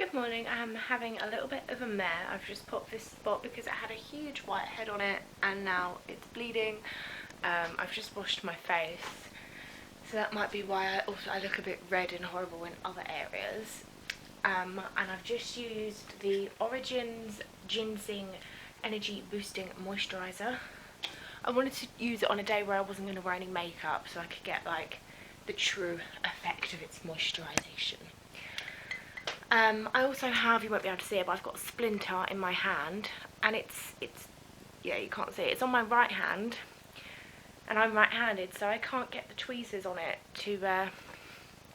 Good morning. I'm having a little bit of a mare. I've just popped this spot because it had a huge white head on it and now it's bleeding. I've just washed my face, so that might be why I look a bit red and horrible in other areas. And I've just used the Origins Ginseng Energy Boosting Moisturiser. I wanted to use it on a day where I wasn't going to wear any makeup so I could get like the true effect of its moisturisation. I also have, you won't be able to see it, but I've got a splinter in my hand, and it's yeah, you can't see it. It's on my right hand, and I'm right-handed, so I can't get the tweezers on it to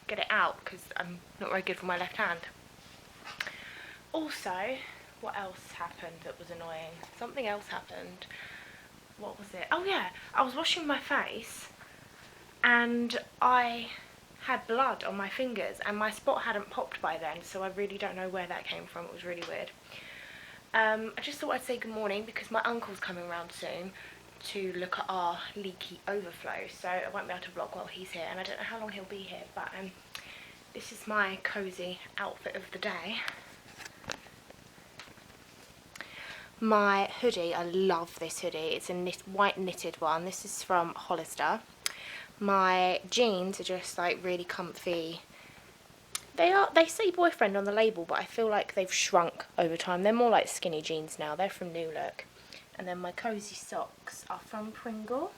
get it out because I'm not very good for my left hand. Also, what else happened that was annoying? Something else happened. What was it? Oh yeah, I was washing my face, and I had blood on my fingers and my spot hadn't popped by then, so I really don't know where that came from. It was really weird. I just thought I'd say good morning because my uncle's coming round soon to look at our leaky overflow, so I won't be able to vlog while he's here, and I don't know how long he'll be here, but this is my cosy outfit of the day. My hoodie, I love this hoodie. It's a white knitted one. This is from Hollister. My jeans are just like really comfy. They say boyfriend on the label, but I feel like they've shrunk over time. They're more like skinny jeans now. They're from New Look. And then my cozy socks are from Pringle.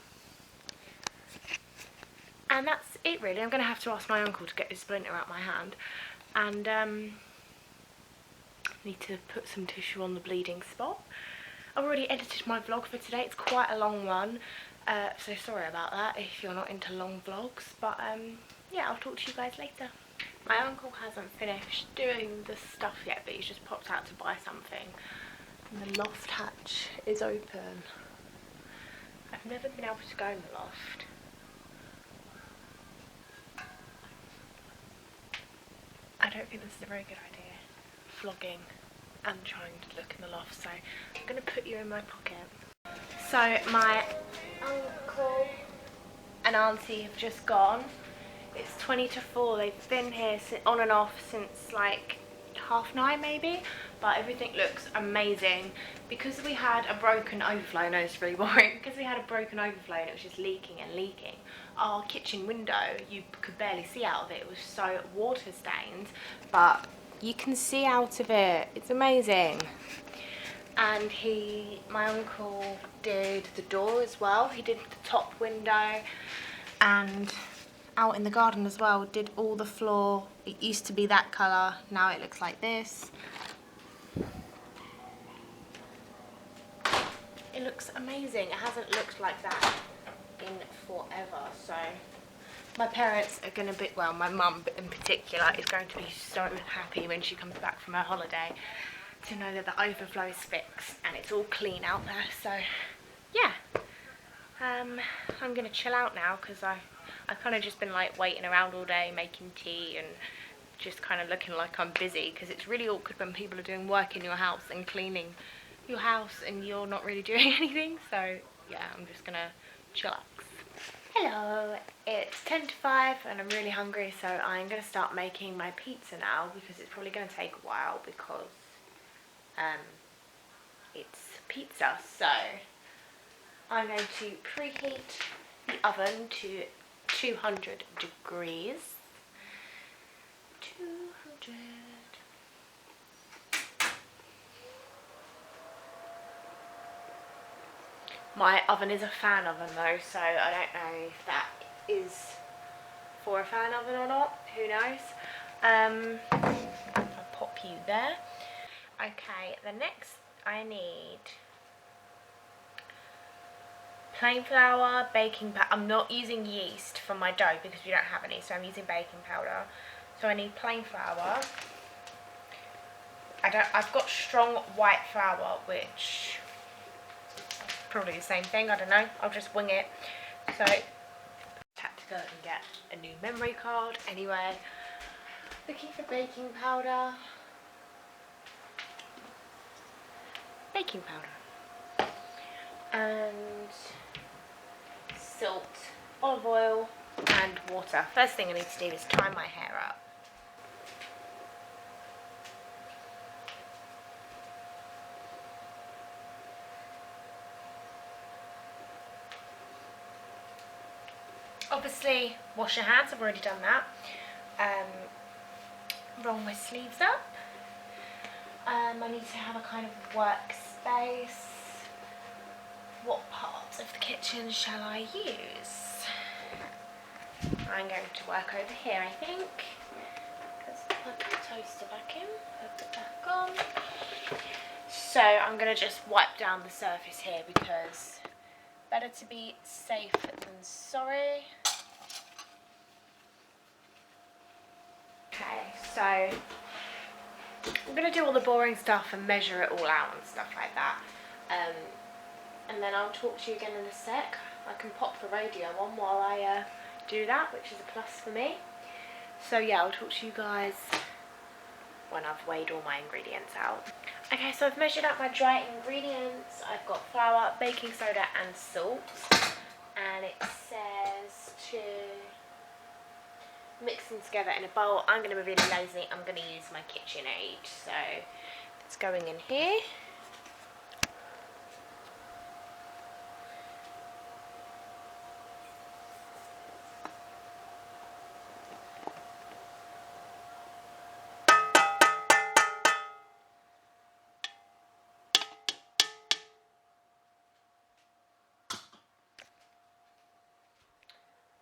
And that's it really. I'm going to have to ask my uncle to get his splinter out my hand. And need to put some tissue on the bleeding spot. I've already edited my vlog for today. It's quite a long one. So sorry about that if you're not into long vlogs, but yeah, I'll talk to you guys later. My uncle hasn't finished doing the stuff yet, but he's just popped out to buy something. And the loft hatch is open. I've never been able to go in the loft. I don't think this is a very good idea, vlogging and trying to look in the loft, so I'm going to put you in my pocket. So my uncle and auntie have just gone. It's 20 to 4. They've been here on and off since like 9:30 maybe, but everything looks amazing. Because we had a broken overflow, I know it's really boring, because we had a broken overflow and it was just leaking and leaking, our kitchen window, you could barely see out of it. It was so water stained, but you can see out of it. It's amazing. And my uncle did the door as well. He did the top window, and out in the garden as well, did all the floor. It used to be that colour, now it looks like this. It looks amazing. It hasn't looked like that in forever, so my parents are going to be, well, my mum in particular is going to be so happy when she comes back from her holiday to know that the overflow is fixed and it's all clean out there. So yeah, I'm gonna chill out now because I've kind of just been like waiting around all day making tea and just kind of looking like I'm busy, because it's really awkward when people are doing work in your house and cleaning your house and you're not really doing anything. So yeah, I'm just gonna chillax. Hello, it's 10 to 5 and I'm really hungry, so I'm gonna start making my pizza now because it's probably gonna take a while because it's pizza. So I'm going to preheat the oven to 200 degrees. 200. My oven is a fan oven though, so I don't know if that is for a fan oven or not. Who knows? I'll pop you there. Okay, the next I need plain flour, baking powder. I'm not using yeast for my dough because we don't have any, so I'm using baking powder. So I need plain flour. I've got strong white flour, which is probably the same thing, I don't know. I'll just wing it. So I had to go and get a new memory card. Anyway, looking for baking powder. Baking powder and salt, olive oil and water. First thing I need to do is tie my hair up. Obviously, wash your hands. I've already done that. Roll my sleeves up. I need to have a kind of workspace. What parts of the kitchen shall I use? I'm going to work over here, I think. Let's plug the toaster back in, put it back on. So I'm going to just wipe down the surface here because better to be safe than sorry. Okay, so I'm going to do all the boring stuff and measure it all out and stuff like that. And then I'll talk to you again in a sec. I can pop the radio on while I do that, which is a plus for me. So yeah, I'll talk to you guys when I've weighed all my ingredients out. Okay, so I've measured out my dry ingredients. I've got flour, baking soda and salt. And it says to mix them together in a bowl. I'm going to be really lazy. I'm going to use my KitchenAid. So it's going in here.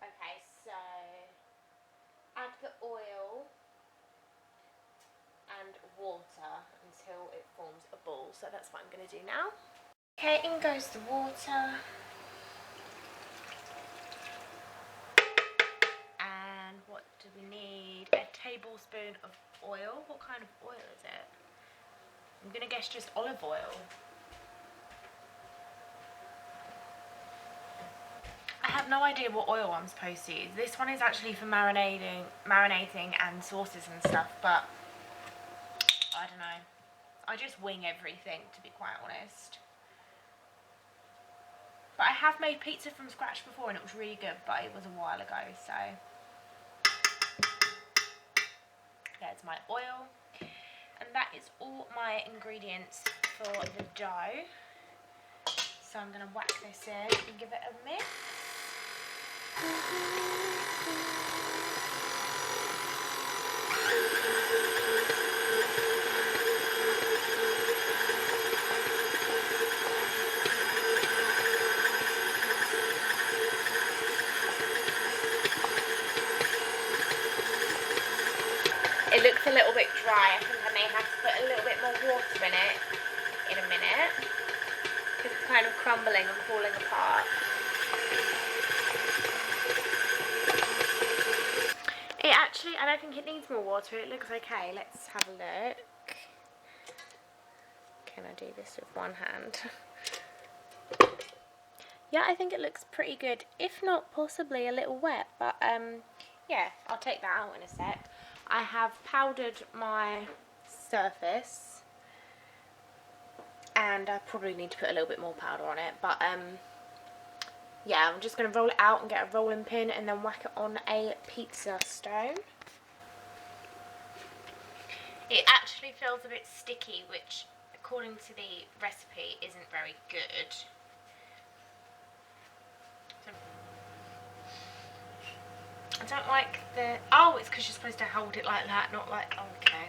Okay, so add the oil and water until it forms a ball. So that's what I'm going to do now. Okay, in goes the water. And what do we need? A tablespoon of oil. What kind of oil is it? I'm going to guess just olive oil. I have no idea what oil I'm supposed to use. This one is actually for marinating and sauces and stuff, but I don't know. I just wing everything, to be quite honest. But I have made pizza from scratch before and it was really good, but it was a while ago, so. There's my oil. And that is all my ingredients for the dough. So I'm going to whack this in and give it a mix. It looks a little bit dry. I think I may have to put a little bit more water in it in a minute because it's kind of crumbling and falling apart. It actually, I don't think it needs more water. It looks okay. Let's have a look. Can I do this with one hand? Yeah, I think it looks pretty good. If not, possibly a little wet. But yeah, I'll take that out in a sec. I have powdered my surface. And I probably need to put a little bit more powder on it. But yeah, I'm just going to roll it out and get a rolling pin and then whack it on a pizza stone. It actually feels a bit sticky, which according to the recipe isn't very good. So, I don't like the... Oh, it's because you're supposed to hold it like that, not like... Oh, okay.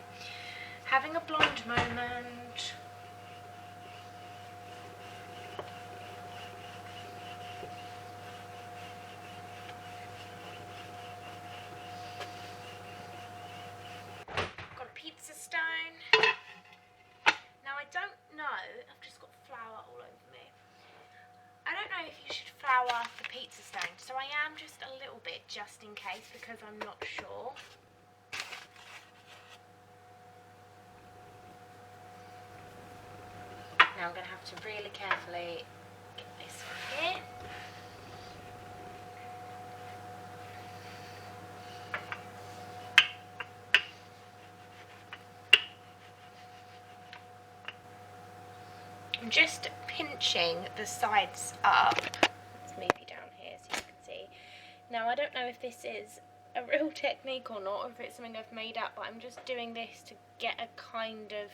Having a blonde moment. Pizza stone. Now I don't know, I've just got flour all over me. I don't know if you should flour the pizza stone, so I am just a little bit just in case because I'm not sure. Now I'm going to have to really carefully get this one here. I'm just pinching the sides up. Let's move you down here so you can see. Now I don't know if this is a real technique or not, or if it's something I've made up, but I'm just doing this to get a kind of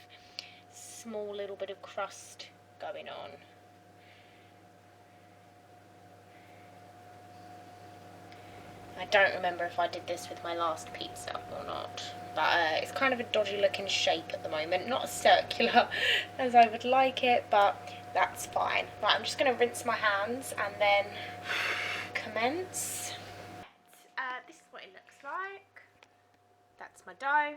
small little bit of crust going on. I don't remember if I did this with my last pizza or not, but it's kind of a dodgy looking shape at the moment. Not as circular as I would like it, but that's fine. Right, I'm just going to rinse my hands and then commence. This is what it looks like. That's my dough.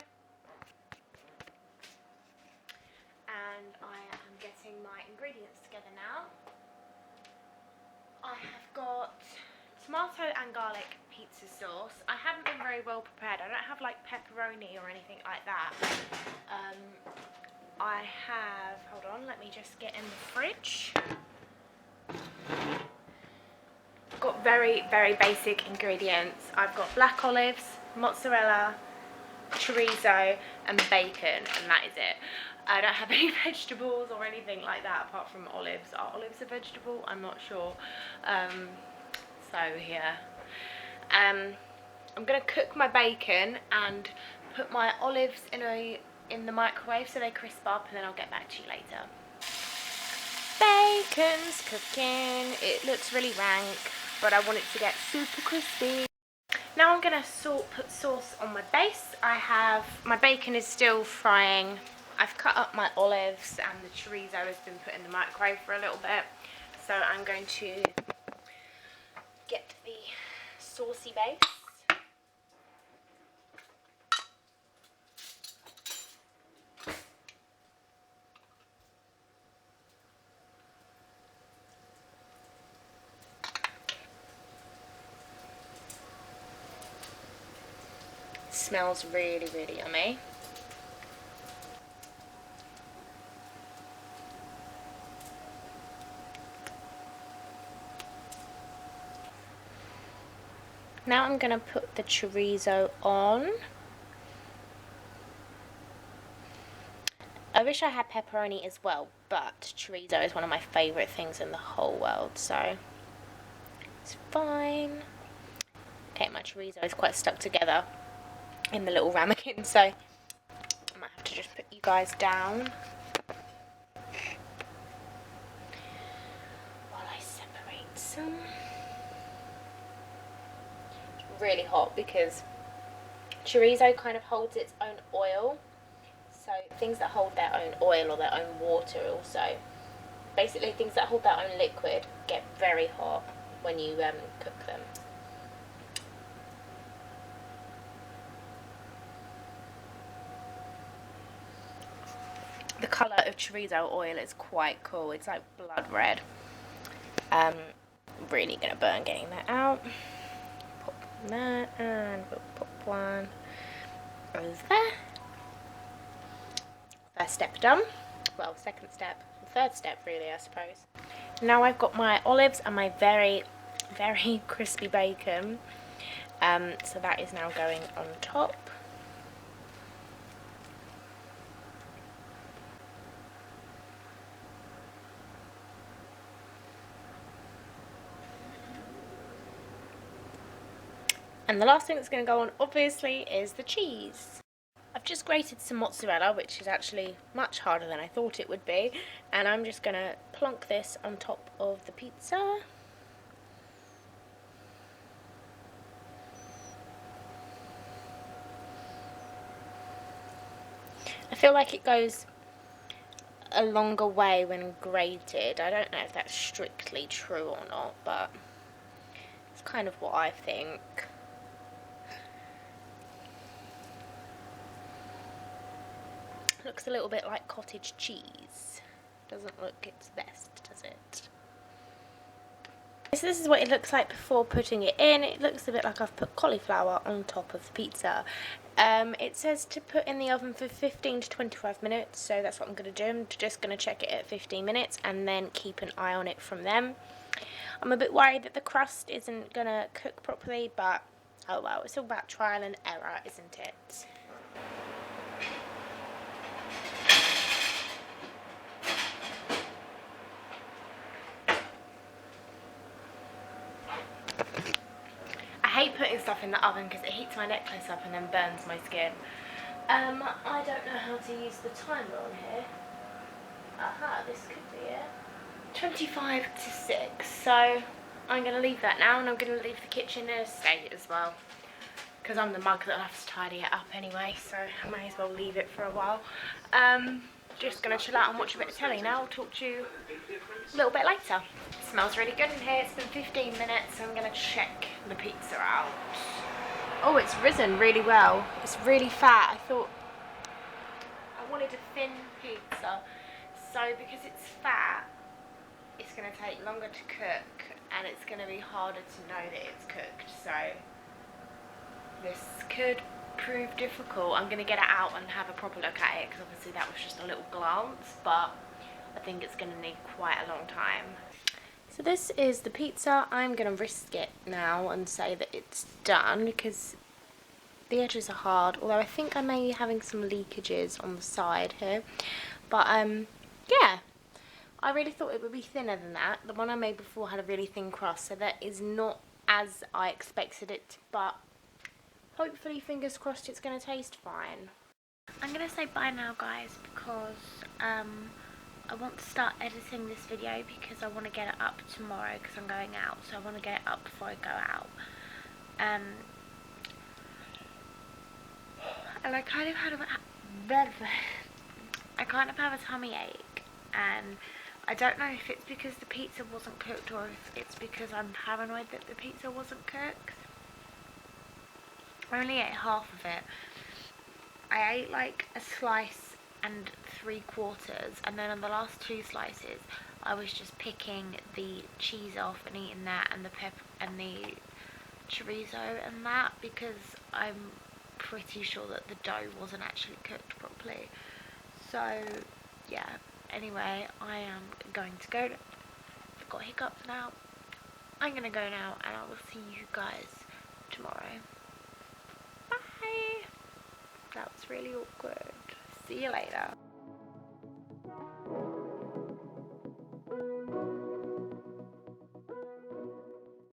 And I am getting my ingredients together now. I have got tomato and garlic pizza sauce. I haven't been very well prepared. I don't have like pepperoni or anything like that. I have, hold on, let me just get in the fridge. Got very, very basic ingredients. I've got black olives, mozzarella, chorizo and bacon, and that is it. I don't have any vegetables or anything like that apart from olives. Are olives a vegetable? I'm not sure. So yeah. I'm gonna cook my bacon and put my olives in the microwave so they crisp up, and then I'll get back to you later. Bacon's cooking. It looks really rank, but I want it to get super crispy. Now I'm gonna put sauce on my base. My bacon is still frying. I've cut up my olives and the chorizo has been put in the microwave for a little bit. So I'm going to get the saucy base. Smells really, really yummy. Now I'm going to put the chorizo on. I wish I had pepperoni as well, but chorizo is one of my favourite things in the whole world, so it's fine. Okay, my chorizo is quite stuck together in the little ramekin, so I might have to just put you guys down while I separate some. It's really hot because chorizo kind of holds its own oil, so things that hold their own oil or their own water also, basically things that hold their own liquid, get very hot when you cook them. The colour of chorizo oil is quite cool. It's like blood red. Really gonna burn getting that out. Pop that, and we'll pop one over there. First step done. Well, second step, third step really, I suppose. Now I've got my olives and my very, very crispy bacon. So that is now going on top. And the last thing that's going to go on, obviously, is the cheese. I've just grated some mozzarella, which is actually much harder than I thought it would be. And I'm just going to plonk this on top of the pizza. I feel like it goes a longer way when grated. I don't know if that's strictly true or not, but it's kind of what I think. Looks a little bit like cottage cheese. Doesn't look its best, does it? So this is what it looks like before putting it in. It looks a bit like I've put cauliflower on top of the pizza. It says to put in the oven for 15 to 25 minutes, so that's what I'm going to do. I'm just going to check it at 15 minutes and then keep an eye on it from them. I'm a bit worried that the crust isn't going to cook properly, but oh well, it's all about trial and error, isn't it? I hate putting stuff in the oven because it heats my necklace up and then burns my skin. I don't know how to use the timer on here. Aha, this could be it. 25 to 6, so I'm going to leave that now, and I'm going to leave the kitchen in a state as well, because I'm the mug that'll have to tidy it up anyway, so I may as well leave it for a while. Just going to chill out and watch a bit of telly now. I'll talk to you a little bit later. It smells really good in here. It's been 15 minutes, so I'm going to check the pizza out. Oh, it's risen really well. It's really fat. I thought I wanted a thin pizza, so because it's fat, it's going to take longer to cook, and it's going to be harder to know that it's cooked, so this could prove difficult. I'm going to get it out and have a proper look at it, because obviously that was just a little glance, but I think it's going to need quite a long time. So this is the pizza. I'm going to risk it now and say that it's done, because the edges are hard, although I think I may be having some leakages on the side here, but yeah, I really thought it would be thinner than that. The one I made before had a really thin crust, so that is not as I expected it, but hopefully, fingers crossed, it's going to taste fine. I'm going to say bye now, guys, because I want to start editing this video, because I want to get it up tomorrow, because I'm going out, so I want to get it up before I go out. And I kind of have a tummy ache, and I don't know if it's because the pizza wasn't cooked, or if it's because I'm paranoid that the pizza wasn't cooked. I only ate half of it. I ate like a slice and 3/4, and then on the last 2 slices I was just picking the cheese off and eating that, and the pepper and the chorizo and that, because I'm pretty sure that the dough wasn't actually cooked properly. So yeah, anyway, I am going to go. I've got hiccups now. I'm gonna go now, and I will see you guys tomorrow. Bye. That was really awkward. See you later.